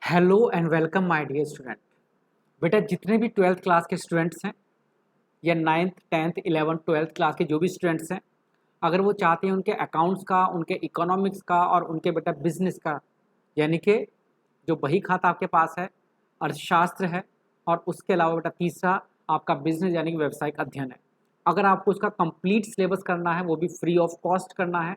Hello and welcome my dear student. बेटा जितने भी 12th क्लास के स्टूडेंट्स हैं या 9th 10th 11th 12th class के जो भी स्टूडेंट्स हैं, अगर वो चाहते हैं उनके अकाउंट्स का, उनके इकोनॉमिक्स का और उनके बेटा बिजनेस का, यानी कि जो बही खाता आपके पास है, अर्थशास्त्र है और उसके अलावा बेटा तीसरा आपका बिजनेस यानी कि व्यावसायिक अध्ययन है। अगर आपको उसका कंप्लीट सिलेबस करना है, वो भी फ्री ऑफ कॉस्ट करना है,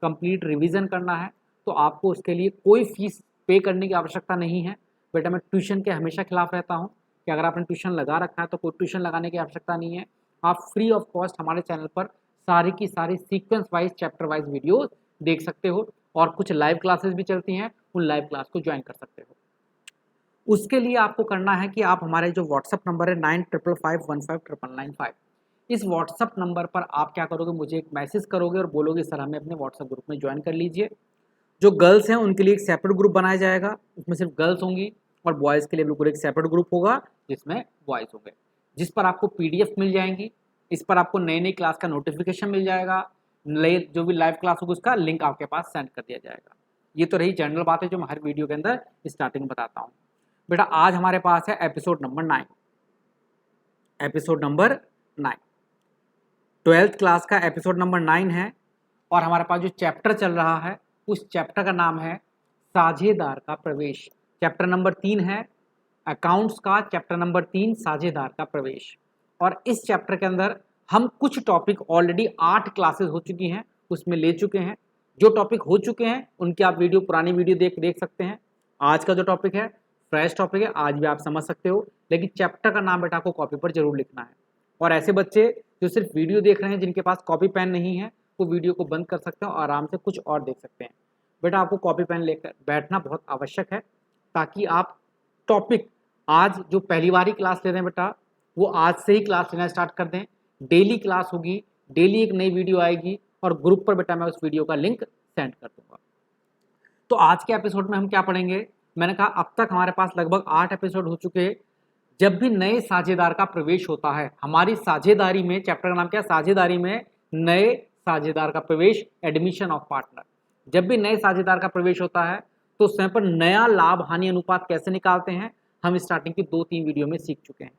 कंप्लीट रिवीजन करना है, तो आपको उसके लिए कोई फीस पे करने की आवश्यकता नहीं है। बेटा मैं ट्यूशन के हमेशा खिलाफ रहता हूँ कि अगर आपने ट्यूशन लगा रखा है तो कोई ट्यूशन लगाने की आवश्यकता नहीं है। आप फ्री ऑफ कॉस्ट हमारे चैनल पर सारी की सारी sequence wise chapter wise videos देख सकते हो और कुछ लाइव क्लासेस भी चलती हैं, उन लाइव क्लास को ज्वाइन कर सकते हो। उसके लिए आपको करना है कि आप हमारे जो व्हाट्सअप नंबर है 9555159995, इस व्हाट्सअप नंबर पर आप क्या करोगे, मुझे एक मैसेज करोगे और बोलोगे सर हमें अपने व्हाट्सअप ग्रुप में ज्वाइन कर लीजिए। जो गर्ल्स हैं उनके लिए एक सेपरेट ग्रुप बनाया जाएगा, उसमें सिर्फ गर्ल्स होंगी, और बॉयज़ के लिए बिल्कुल एक सेपरेट ग्रुप होगा जिसमें बॉयज़ होंगे, जिस पर आपको पीडीएफ मिल जाएंगी। इस पर आपको नई नई क्लास का नोटिफिकेशन मिल जाएगा, नए जो भी लाइव क्लास होगी उसका लिंक आपके पास सेंड कर दिया जाएगा। ये तो रही जनरल बात है जो मैं हर वीडियो के अंदर स्टार्टिंग में बताता हूँ। बेटा आज हमारे पास है episode number 9, episode number 9 12th class का एपिसोड नंबर 9 है। और हमारे पास जो चैप्टर चल रहा है उस चैप्टर का नाम है साझेदार का प्रवेश। चैप्टर नंबर 3 है अकाउंट्स का, चैप्टर नंबर 3 साझेदार का प्रवेश। और इस चैप्टर के अंदर हम कुछ टॉपिक ऑलरेडी 8 क्लासेस हो चुकी हैं उसमें ले चुके हैं। जो टॉपिक हो चुके हैं उनकी आप वीडियो, पुरानी वीडियो देख सकते हैं। आज का जो टॉपिक है फ्रेश टॉपिक है, आज भी आप समझ सकते हो, लेकिन चैप्टर का नाम बेटा आपको कॉपी पर जरूर लिखना है। और ऐसे बच्चे जो सिर्फ वीडियो देख रहे हैं, जिनके पास कॉपी पेन नहीं है, वो वीडियो को बंद कर सकते हैं और आराम से कुछ और देख सकते हैं। बेटा आपको कॉपी पेन लेकर बैठना बहुत आवश्यक है ताकि आप टॉपिक आज जो पहली बार ही क्लास ले रहे हैं बेटा, वो आज से ही क्लास लेना स्टार्ट कर दें। डेली क्लास होगी, डेली एक नई वीडियो आएगी और ग्रुप पर बेटा मैं उस वीडियो का लिंक सेंड कर दूंगा। तो आज के एपिसोड में हम क्या पढ़ेंगे, मैंने कहा अब तक हमारे पास लगभग 8 एपिसोड हो चुके हैं। जब भी नए साझेदार का प्रवेश होता है हमारी साझेदारी में, चैप्टर का नाम क्या है, साझेदारी में नए साझेदार का प्रवेश, एडमिशन ऑफ पार्टनर। जब भी नए साझेदार का प्रवेश होता है तो उस समय पर नया लाभ हानि अनुपात कैसे निकालते हैं हम स्टार्टिंग की 2-3 वीडियो में सीख चुके हैं।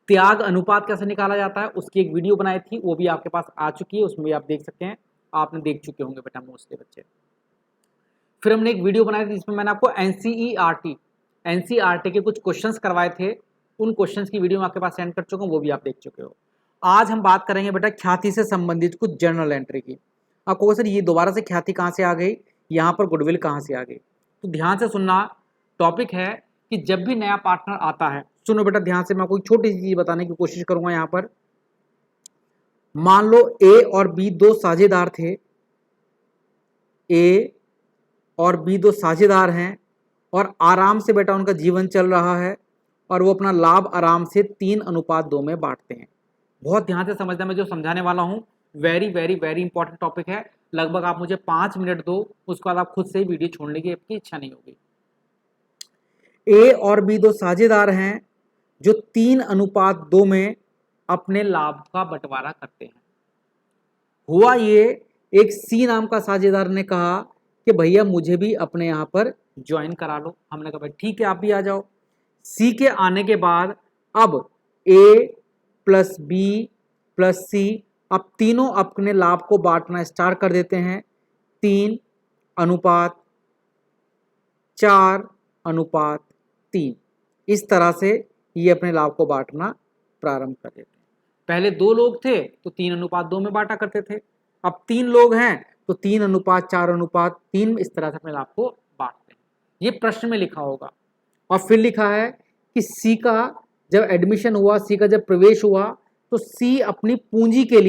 त्याग अनुपात कैसे निकाला जाता है उसकी एक वीडियो बनाई थी, वो भी आपके पास आ चुकी है, उसमें भी आप देख सकते हैं, आपने देख चुके होंगे बेटा मोस्टली बच्चे। फिर हमने एक वीडियो बनाई थी जिसमें मैंने आपको एनसीईआरटी के कुछ क्वेश्चंस करवाए थे, उन क्वेश्चंस की वीडियो मैं आपके पास सेंड कर चुका हूँ, वो भी आप देख चुके हो। आज हम बात करेंगे बेटा ख्याति से संबंधित कुछ जर्नल एंट्री की। आपको सर ये दोबारा से ख्याति कहाँ से आ गई, यहाँ पर गुडविल कहाँ से आ गई, तो ध्यान से सुनना। टॉपिक है कि जब भी नया पार्टनर आता है, सुनो बेटा ध्यान से, मैं कोई छोटी सी चीज बताने की कोशिश करूंगा यहाँ पर। मान लो ए और बी दो साझेदार थे, ए और बी दो साझेदार हैं और आराम से बेटा उनका जीवन चल रहा है और वो अपना लाभ आराम से 3:2 में बांटते हैं। बहुत ध्यान से समझना, मैं जो समझाने वाला हूँ very very very important topic है। लगभग आप मुझे 5 मिनट दो, उसके बाद आप खुद से ही वीडियो छोड़ने की आपकी इच्छा नहीं होगी। ए और बी दो साझेदार हैं जो 3:2 में अपने लाभ का बंटवारा करते हैं। हुआ ये, एक सी नाम का साझेदार ने कहा कि भैया मुझे भी अपने यहाँ पर ज्वाइन करा लो। हमने कहा भाई ठीक है आप भी आ जाओ। सी के आने के बाद अब ए प्लस बी प्लस सी, अब तीनों अपने लाभ को बांटना स्टार्ट कर देते हैं। 3:4:3, इस तरह से ये अपने लाभ को बांटना प्रारंभ कर देते हैं। पहले 2 लोग थे तो 3:2 में बांटा करते थे, अब 3 लोग हैं तो 3:4:3 इस तरह से अपने लाभ को बांटते हैं। ये प्रश्न में लिखा होगा। और फिर लिखा है कि सी का जब एडमिशन हुआ, सी का जब प्रवेश हुआ, तो सी अपनी पूंजी के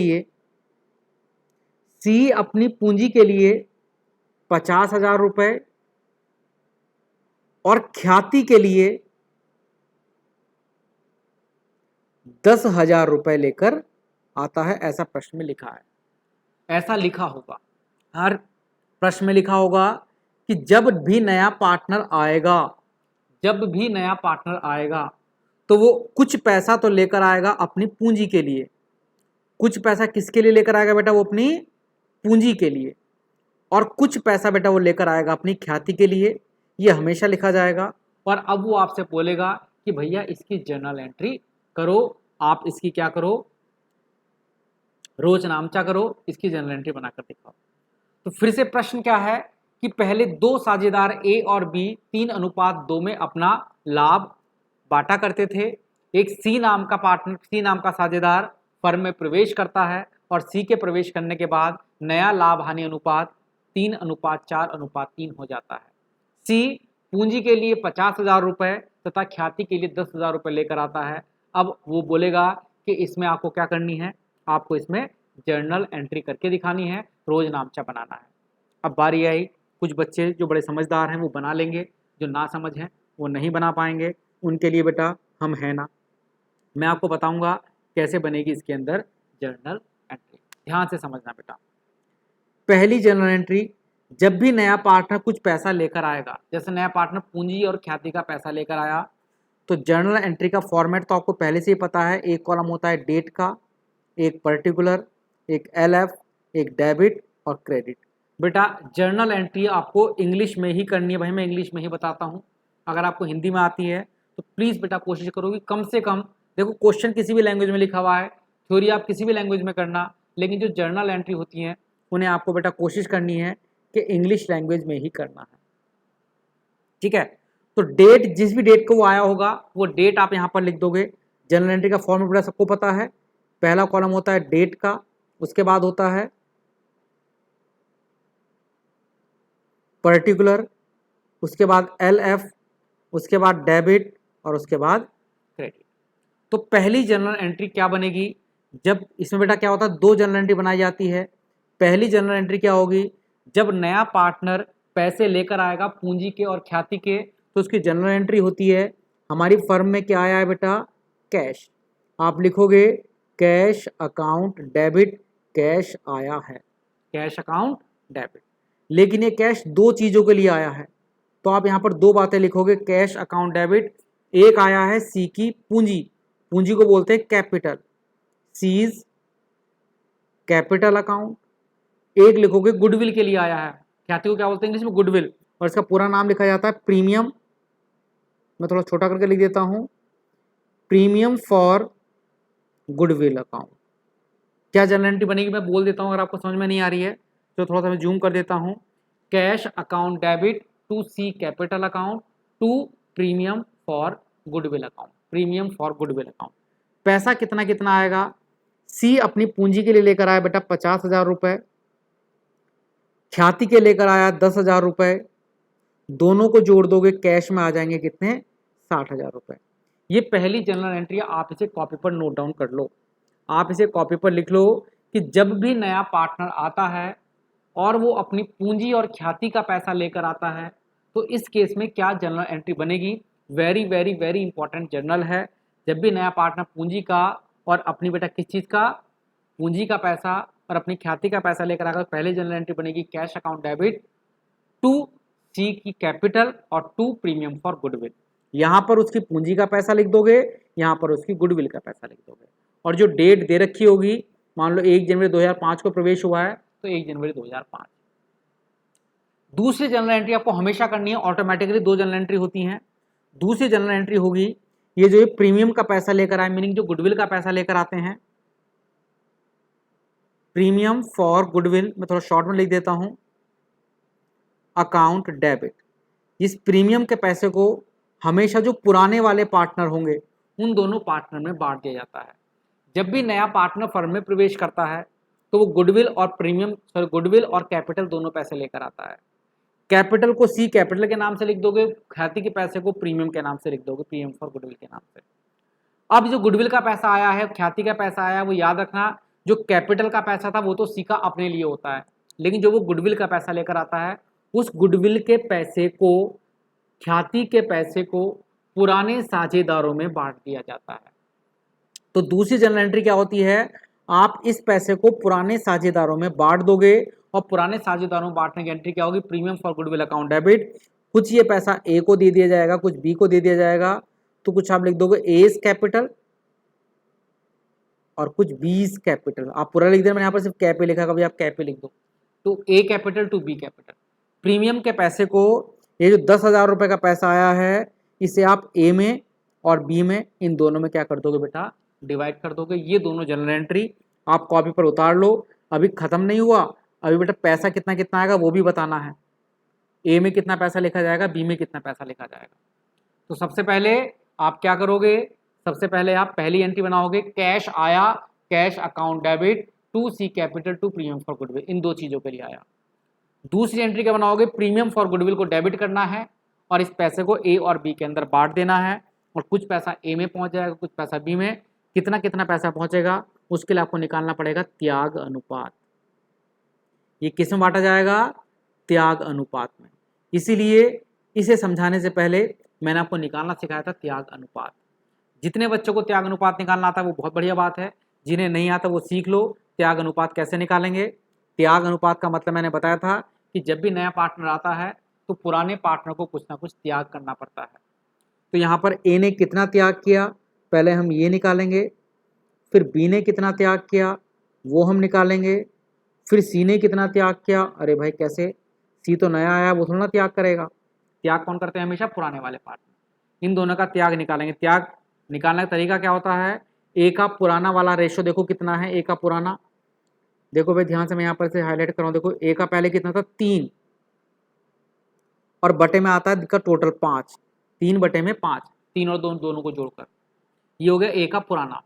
लिए 50,000 रुपए और ख्याति के लिए 10,000 रुपए लेकर आता है, ऐसा प्रश्न में लिखा है। ऐसा लिखा होगा, हर प्रश्न में लिखा होगा कि जब भी नया पार्टनर आएगा तो वो कुछ पैसा तो लेकर आएगा अपनी पूंजी के लिए। कुछ पैसा किसके लिए लेकर आएगा बेटा, वो अपनी पूंजी के लिए। और कुछ पैसा बेटा वो लेकर आएगा अपनी ख्याति के लिए। ये हमेशा लिखा जाएगा। और अब वो आपसे बोलेगा कि भैया इसकी जर्नल एंट्री करो, आप इसकी क्या करो, रोज नामचा करो, इसकी जर्नल एंट्री बनाकर दिखाओ। तो फिर से प्रश्न क्या है कि पहले दो साझेदार ए और बी 3:2 में अपना लाभ बांटा करते थे। एक सी नाम का पार्टनर, सी नाम का साझेदार फर्म में प्रवेश करता है और सी के प्रवेश करने के बाद नया लाभ हानि अनुपात 3:4:3 हो जाता है। सी पूंजी के लिए 50,000 रुपए तथा ख्याति के लिए 10,000 रुपए लेकर आता है। अब वो बोलेगा कि इसमें आपको क्या करनी है, आपको इसमें जर्नल एंट्री करके दिखानी है, रोज नामचा बनाना है। अब बारी आई, कुछ बच्चे जो बड़े समझदार हैं वो बना लेंगे, जो ना समझ हैं वो नहीं बना पाएंगे। उनके लिए बेटा हम हैं ना, मैं आपको बताऊंगा कैसे बनेगी इसके अंदर जर्नल एंट्री। ध्यान से समझना बेटा। पहली जर्नल एंट्री, जब भी नया पार्टनर कुछ पैसा लेकर आएगा, जैसे नया पार्टनर पूंजी और ख्याति का पैसा लेकर आया, तो जर्नल एंट्री का फॉर्मेट तो आपको पहले से ही पता है। एक कॉलम होता है डेट का, एक पर्टिकुलर, एक LF, एक डेबिट और क्रेडिट। बेटा जर्नल एंट्री आपको इंग्लिश में ही करनी है भाई, मैं इंग्लिश में ही बताता हूँ। अगर आपको हिंदी में आती है तो प्लीज़ बेटा कोशिश करो कि कम से कम, देखो क्वेश्चन किसी भी लैंग्वेज में लिखा हुआ है, थ्योरी आप किसी भी लैंग्वेज में करना, लेकिन जो जर्नल एंट्री होती हैं उन्हें आपको बेटा कोशिश करनी है कि इंग्लिश लैंग्वेज में ही करना है। ठीक है, तो डेट, जिस भी डेट को वो आया होगा वो डेट आप यहाँ पर लिख दोगे। जर्नल एंट्री का फॉर्मेट बेटा सबको पता है। पहला कॉलम होता है डेट का, उसके बाद होता है पर्टिकुलर, उसके बाद LF, उसके बाद डेबिट और उसके बाद क्रेडिट। तो पहली जर्नल एंट्री क्या बनेगी, जब इसमें बेटा क्या होता है, दो जर्नल एंट्री बनाई जाती है। पहली जर्नल एंट्री क्या होगी, जब नया पार्टनर पैसे लेकर आएगा पूंजी के और ख्याति के, तो उसकी जर्नल एंट्री होती है। हमारी फर्म में क्या आया है बेटा, कैश। आप लिखोगे कैश अकाउंट डेबिट, कैश आया है, कैश अकाउंट डेबिट। लेकिन ये कैश दो चीजों के लिए आया है, तो आप यहाँ पर दो बातें लिखोगे, कैश अकाउंट डेबिट। एक आया है सी की पूंजी, पूंजी को बोलते हैं कैपिटल, सीज कैपिटल अकाउंट। एक लिखोगे गुडविल के लिए आया है, ख्याति को क्या बोलते हैं इंग्लिश में, गुडविल, और इसका पूरा नाम लिखा जाता है प्रीमियम। मैं थोड़ा छोटा करके लिख देता हूं, प्रीमियम फॉर गुडविल अकाउंट। क्या जर्नल एंट्री बनेगी मैं बोल देता हूं, अगर आपको समझ में नहीं आ रही है तो थोड़ा सा मैं जूम कर देता हूं। Cash account debit to C capital account to premium for goodwill account, premium for goodwill account. पैसा कितना कितना आएगा, सी अपनी पूंजी के लिए लेकर आया बेटा 50,000 रुपए, ख्याति के लेकर आया 10,000 रुपए, दोनों को जोड़ दोगे कैश में आ जाएंगे कितने, 60,000 रुपए। ये पहली जर्नल एंट्री, आप इसे कॉपी पर नोट डाउन कर लो, आप इसे कॉपी पर लिख लो कि जब भी नया पार्टनर आता है और वो अपनी पूंजी और ख्याति का पैसा लेकर आता है, तो इस केस में क्या जर्नल एंट्री बनेगी। Very very very important journal है। जब भी नया पार्टनर पूंजी का और अपनी बेटा किस चीज़ का, पूंजी का पैसा और अपनी ख्याति का पैसा लेकर आकर, पहले जर्नल एंट्री बनेगी कैश अकाउंट डेबिट टू सी की कैपिटल और टू प्रीमियम फॉर गुडविल। यहाँ पर उसकी पूंजी का पैसा लिख दोगे, यहाँ पर उसकी गुडविल का पैसा लिख दोगे, और जो डेट दे रखी होगी, मान लो 1 जनवरी 2005 को प्रवेश हुआ है तो 1 जनवरी 2005। दूसरी जर्नल एंट्री आपको हमेशा करनी है, ऑटोमेटिकली दो जर्नल एंट्री होती हैं। दूसरी जर्नल एंट्री होगी, ये जो प्रीमियम का पैसा लेकर आए, मीनिंग जो गुडविल का पैसा लेकर आते हैं, प्रीमियम फॉर गुडविल, मैं थोड़ा शॉर्ट में लिख देता हूं, अकाउंट डेबिट। इस प्रीमियम के पैसे को हमेशा जो पुराने वाले पार्टनर होंगे उन दोनों पार्टनर में बांट दिया जाता है। जब भी नया पार्टनर फर्म में प्रवेश करता है तो वो गुडविल और प्रीमियम, सॉरी गुडविल और कैपिटल दोनों पैसे लेकर आता है। कैपिटल को सी कैपिटल के नाम से लिख दोगे, ख्याति के पैसे को प्रीमियम के नाम से लिख दोगे, प्रीमियम फॉर गुडविल के नाम से। अब जो गुडविल का पैसा आया है, ख्याति का पैसा आया है, वो याद रखना, जो कैपिटल का पैसा था वो तो सी का अपने लिए होता है, लेकिन जो वो गुडविल का पैसा लेकर आता है, उस गुडविल के पैसे को, ख्याति के पैसे को पुराने साझेदारों में बांट दिया जाता है। तो दूसरी जर्नल एंट्री क्या होती है, आप इस पैसे को पुराने साझेदारों में बांट दोगे, और पुराने साझेदारों में बांटने की एंट्री क्या होगी, premium for goodwill account debit. कुछ ये पैसा ए को दे दिया जाएगा, कुछ बी को दे दिया जाएगा, तो कुछ आप लिख दोगे एस कैपिटल और कुछ बीस कैपिटल। आप पूरा लिख देना, मैंने यहाँ पर सिर्फ कैपे लिखा, कभी आप कैपे लिख दो। तो A capital to B capital. Premium के पैसे को ये जो 10,000 रुपये का पैसा आया है इसे आप ए में और बी में इन दोनों में क्या कर दोगे बेटा, डिवाइड कर दोगे। ये दोनों जनरल एंट्री आप कॉपी पर उतार लो। अभी खत्म नहीं हुआ, अभी बेटा पैसा कितना कितना आएगा वो भी बताना है। ए में कितना पैसा लिखा जाएगा, बी में कितना पैसा लिखा जाएगा। तो सबसे पहले आप क्या करोगे, सबसे पहले आप पहली एंट्री बनाओगे, कैश आया, cash account debit to C capital to premium for goodwill, इन दो चीजों के लिए आया। दूसरी एंट्री क्या बनाओगे, प्रीमियम फॉर गुडविल को डेबिट करना है और इस पैसे को ए और बी के अंदर बांट देना है और कुछ पैसा ए में पहुंच जाएगा, कुछ पैसा बी में। कितना कितना पैसा पहुंचेगा उसके लिए आपको निकालना पड़ेगा त्याग अनुपात। ये किस में बांटा जाएगा, त्याग अनुपात में। इसीलिए इसे समझाने से पहले मैंने आपको निकालना सिखाया था त्याग अनुपात। जितने बच्चों को त्याग अनुपात निकालना आता है वो बहुत बढ़िया बात है, जिन्हें नहीं आता वो सीख लो त्याग अनुपात कैसे निकालेंगे। त्याग अनुपात का मतलब मैंने बताया था कि जब भी नया पार्टनर आता है तो पुराने पार्टनर को कुछ ना कुछ त्याग करना पड़ता है। तो यहाँ पर ए ने कितना त्याग किया, पहले हम ये निकालेंगे, फिर बी ने कितना त्याग किया वो हम निकालेंगे, फिर सी ने कितना त्याग किया। अरे भाई कैसे, सी तो नया आया वो थोड़ा ना त्याग करेगा, त्याग कौन करते हैं, हमेशा पुराने वाले पार्टनर। इन दोनों का त्याग निकालेंगे। त्याग निकालने का तरीका क्या होता है, ए का पुराना वाला रेशो देखो कितना है, ए का पुराना देखो भाई ध्यान से, मैं यहाँ पर से हाईलाइट कर रहा हूँ। देखो ए का पहले कितना था 3 और बटे में आता है इसका टोटल 5, 3 बटे में 5, 3 और दोनों को जोड़कर ये हो गया ए का पुराना।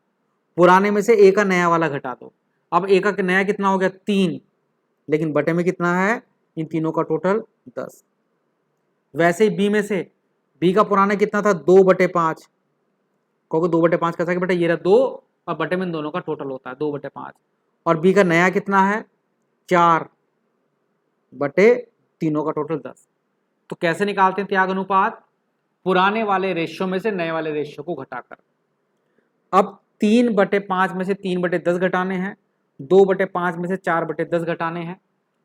पुराने में से ए का नया वाला घटा दो। अब ए का नया कितना हो गया 3, लेकिन बटे में कितना है, इन तीनों का टोटल 10। वैसे ही बी में से, बी का पुराना कितना था 2 बटे 5, कहोगे 2 बटे 5 कैसा कि बेटा ये रहा 2 और बटे में इन दोनों का टोटल होता है 2 बटे 5। और बी का नया कितना है 4 बटे तीनों का टोटल 10। तो कैसे निकालते हैं त्याग अनुपात, पुराने वाले रेशियो में से नए वाले रेशियो को घटाकर। अब 3 बटे 5 में से 3 बटे 10 घटाने हैं, 2 बटे 5 में से 4 बटे 10 घटाने हैं।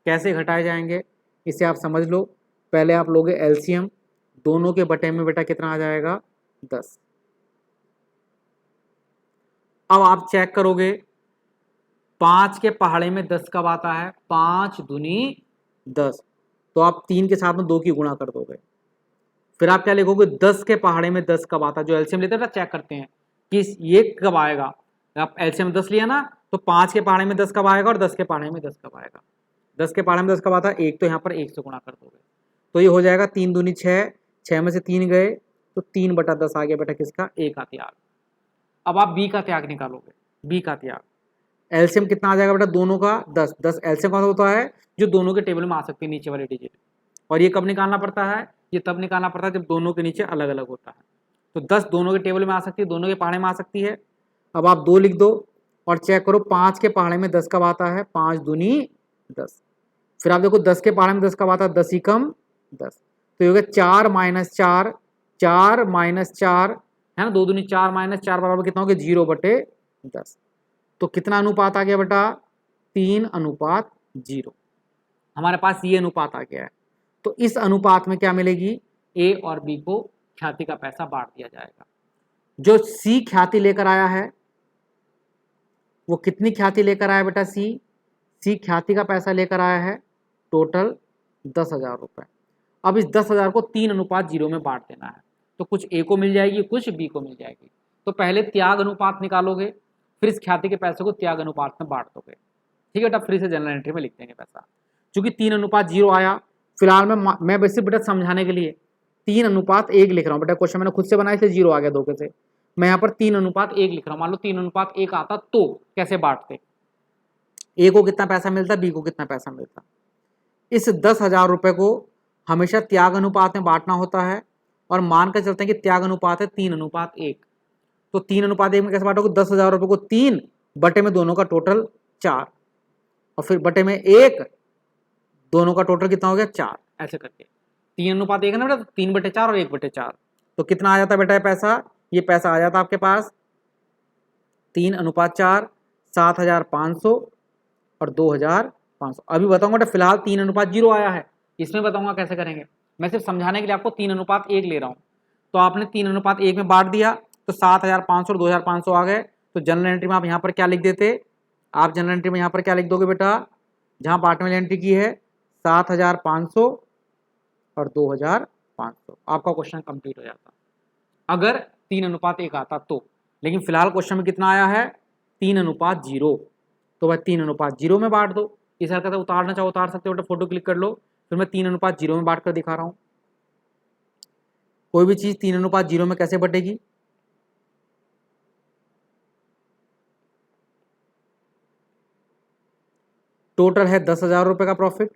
कैसे घटाए जाएंगे इसे आप समझ लो। पहले आप लोगे एलसीएम, दोनों के बटे में बेटा कितना आ जाएगा 10। अब आप चेक करोगे 5 के पहाड़े में 10 कब आता है, 5 दूनी 10, तो आप 3 के साथ में 2 की गुणा कर दोगे। फिर आप क्या लिखोगे 10 के पहाड़े में 10 कब आता है, जो एलसीएम लेते हैं ना चेक करते हैं कि ये कब आएगा। आप एलसीएम 10 लिया ना तो 5 के पहाड़े में 10 कब आएगा और 10 के पहाड़े में 10 कब आएगा। 10 के पहाड़े में 10 कब आता है, 1, तो यहाँ पर 1 से गुणा कर दोगे तो ये हो जाएगा 3 दूनी 6, 6 में से 3 गए तो 3 बटा 10 आ गया बेटा किसका, ए का त्याग। अब आप बी का त्याग निकालोगे, बी का त्याग एलसीएम कितना आ जाएगा बेटा दोनों का 10, 10 एलसीएम कौन सा होता है जो दोनों के टेबल में आ सकती है नीचे वाले डिजिट। और ये कब निकालना पड़ता है, ये तब निकालना पड़ता है जब दोनों के नीचे अलग अलग होता है। तो 10 दोनों के टेबल में आ सकती है, दोनों के पहाड़े में आ सकती है। अब आप 2 लिख दो और चेक करो 5 के पहाड़े में 10 कब आता है, 5 दूनी 10। फिर आप देखो 10 के पहाड़े में 10 कब आता है, 10 ही कम 10, तो ये हो गया 4 माइनस 4, 4 माइनस 4 है ना, 2 दूनी 4 माइनस 4 बराबर कितना हो गया 0 बटे 10। तो कितना अनुपात आ गया बेटा, 3:0। हमारे पास ये अनुपात आ गया है। तो इस अनुपात में क्या मिलेगी, ए और बी को ख्याति का पैसा बांट दिया जाएगा। जो सी ख्याति लेकर आया है वो कितनी ख्याति लेकर आया बेटा, सी ख्याति का पैसा लेकर आया है टोटल 10,000 रुपए। अब इस 10,000 को 3:0 में बांट देना है, तो कुछ ए को मिल जाएगी कुछ बी को मिल जाएगी। तो पहले त्याग अनुपात निकालोगे, फिर इस ख्याति के पैसे को त्याग अनुपात में बांट दोगे। ठीक है बेटा, फिर से जनरल एंट्री में लिख देंगे पैसा। चूंकि 3:0 आया, फिलहाल मैं वैसे बेटा समझाने के लिए 3:1 लिख रहा हूँ बेटा। क्वेश्चन मैंने खुद से बनाया थे, 0 आ गया 2 के से, मैं यहाँ पर 3:1 लिख रहा हूँ। मान लो 3:1 आता तो कैसे बांटते, ए को कितना पैसा मिलता, बी को कितना पैसा मिलता। इस 10,000 रुपए को हमेशा त्याग अनुपात में बांटना होता है और मान कर चलते हैं कि त्याग अनुपात है 3:1। तो 3:1 में कैसे बांटोगे, 10,000 रुपए को 3 बटे में दोनों का टोटल 4 और फिर बटे में 1, दोनों का टोटल कितना हो गया 4, ऐसे करके 3:1 है ना बेटा, 3 बटे 4 और 1 बटे 4। तो कितना आ जाता बेटा ये पैसा, ये पैसा आ जाता आपके पास 3:4, 7,500 और 2,500। अभी बताऊंगा बेटा, फिलहाल 3:0 आया है, इसमें बताऊंगा कैसे करेंगे। मैं सिर्फ समझाने के लिए आपको 3:1 ले रहा हूँ। तो आपने 3:1 में बांट दिया तो 7,500 और 2,500 आ गए। तो जनरल एंट्री में आप यहाँ पर क्या लिख देते, आप जनरल एंट्री में यहाँ पर क्या लिख दोगे बेटा, जहाँ बांटने वाली एंट्री की है 7,500 और 2,500। 500, आपका क्वेश्चन कंप्लीट हो जाता। अगर 3:1 आता तो, लेकिन फिलहाल क्वेश्चन में कितना आया है 3:0, तो वह 3:0 में बांट दो। इस हरकत से उतारना चाहो उतार सकते हो, बेटा फोटो क्लिक कर लो, फिर मैं 3:0 में बांट कर दिखा रहा हूं। कोई भी चीज 3:0 में कैसे बटेगी, टोटल है 10,000 रुपए का प्रॉफिट,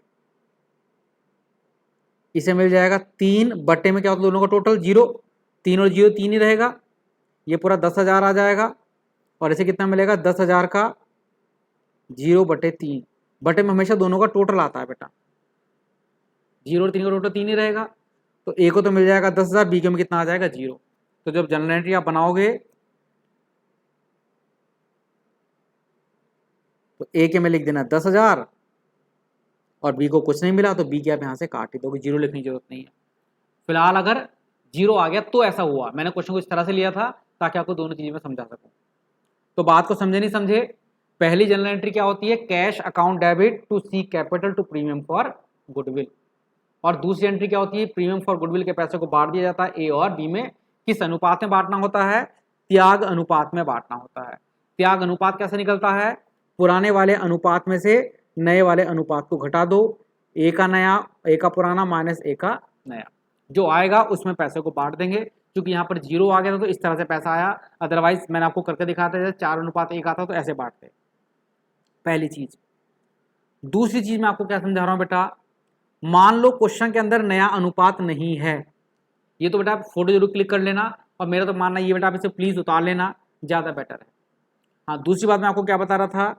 इसे मिल जाएगा 3 बटे में क्या होता है दोनों का टोटल 0, 3 और 0 3 ही रहेगा, ये पूरा 10,000 आ जाएगा। और इसे कितना मिलेगा 10,000 का 0/3, बटे में हमेशा दोनों का टोटल आता है बेटा, 0 और 3 का टोटल 3 ही रहेगा। तो ए को तो मिल जाएगा 10,000, बी के में कितना आ जाएगा 0। तो जब जनरल एंट्री आप बनाओगे तो ए के में लिख देना 10,000 और बी को कुछ नहीं मिला तो बी के आप यहाँ से काट ही दोगे, 0 लिखने की जरूरत नहीं है। फिलहाल अगर 0 आ गया तो ऐसा हुआ, मैंने क्वेश्चन को इस तरह से लिया था ताकि आपको दोनों चीजें में समझा सकूं। तो बात को समझे नहीं समझे, पहली जनरल एंट्री क्या होती है, cash account debit to C capital to premium for goodwill, और दूसरी एंट्री क्या होती है, प्रीमियम फॉर गुडविल के पैसे को बांट दिया जाता है ए और बी में। किस अनुपात में बांटना होता है, त्याग अनुपात में बांटना होता है। त्याग अनुपात कैसे निकलता है, पुराने वाले अनुपात में से नए वाले अनुपात को घटा दो, ए का नया, ए का पुराना माइनस ए का नया, जो आएगा उसमें पैसे को बांट देंगे। क्योंकि यहाँ पर 0 आ गया था तो इस तरह से पैसा आया, अदरवाइज मैंने आपको करके दिखाता है 4:1 आता तो ऐसे बांटते। पहली चीज। दूसरी चीज मैं आपको क्या समझा रहा हूं बेटा, मान लो क्वेश्चन के अंदर नया अनुपात नहीं है, ये तो बेटा आप फोटो जरूर क्लिक कर लेना, और मेरा तो मानना ये बेटा आप इसे प्लीज उतार लेना, ज्यादा बेटर है। हाँ, दूसरी बात मैं आपको क्या बता रहा था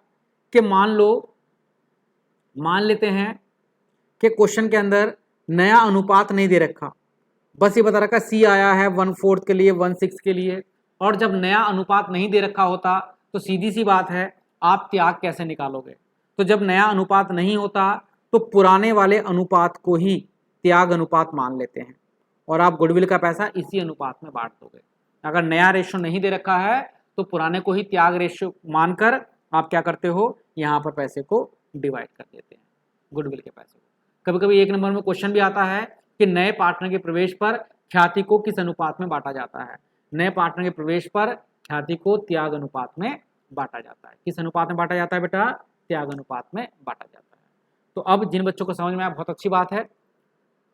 कि मान लेते हैं कि क्वेश्चन के अंदर नया अनुपात नहीं दे रखा, बस ये बता रखा सी आया है 1/4 के लिए 1/6 के लिए, और जब नया अनुपात नहीं दे रखा होता तो सीधी सी बात है आप त्याग कैसे निकालोगे। तो जब नया अनुपात नहीं होता तो पुराने वाले अनुपात को ही त्याग अनुपात मान लेते हैं और आप गुडविल का पैसा इसी अनुपात में बांट दोगे। अगर नया रेशो नहीं दे रखा है तो पुराने को ही त्याग रेशो मानकर आप क्या करते हो, यहाँ पर पैसे को डिवाइड कर देते हैं गुडविल के पैसे को। कभी कभी 1 नंबर में क्वेश्चन भी आता है कि नए पार्टनर के प्रवेश पर ख्याति को किस अनुपात में बांटा जाता है। नए पार्टनर के प्रवेश पर ख्याति को त्याग अनुपात में बांटा जाता है। किस अनुपात में बांटा जाता है बेटा, त्याग अनुपात में बांटा जाता है। तो अब जिन बच्चों को समझ में आया बहुत अच्छी बात है,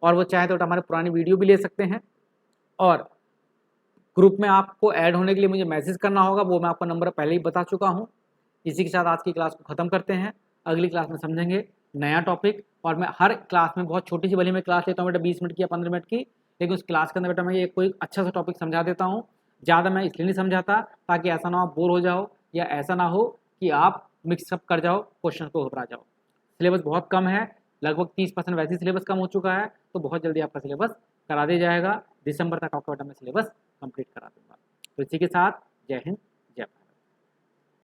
और वो चाहे तो हमारे पुरानी वीडियो भी ले सकते हैं, और ग्रुप में आपको ऐड होने के लिए मुझे मैसेज करना होगा, वो मैं आपका नंबर पहले ही बता चुका हूँ। इसी के साथ आज की क्लास को खत्म करते हैं, अगली क्लास में समझेंगे नया टॉपिक। और मैं हर क्लास में बहुत छोटी सी भले मैं क्लास लेता हूँ बेटा 20 मिनट की या 15 मिनट की, लेकिन उस क्लास के अंदर बेटा मैं ये कोई अच्छा सा टॉपिक समझा देता हूँ। ज़्यादा मैं इसलिए नहीं समझाता ताकि ऐसा ना हो बोर हो जाओ, या ऐसा ना हो कि आप मिक्सअप कर जाओ, क्वेश्चन को घबरा जाओ। सिलेबस बहुत कम है, लगभग 30% वैसे ही सिलेबस कम हो चुका है, तो बहुत जल्दी आपका सिलेबस करा दिया जाएगा। दिसंबर तक आपका बेटा मैं सिलेबस कंप्लीट करा दूंगा। तो इसी के साथ जय हिंद।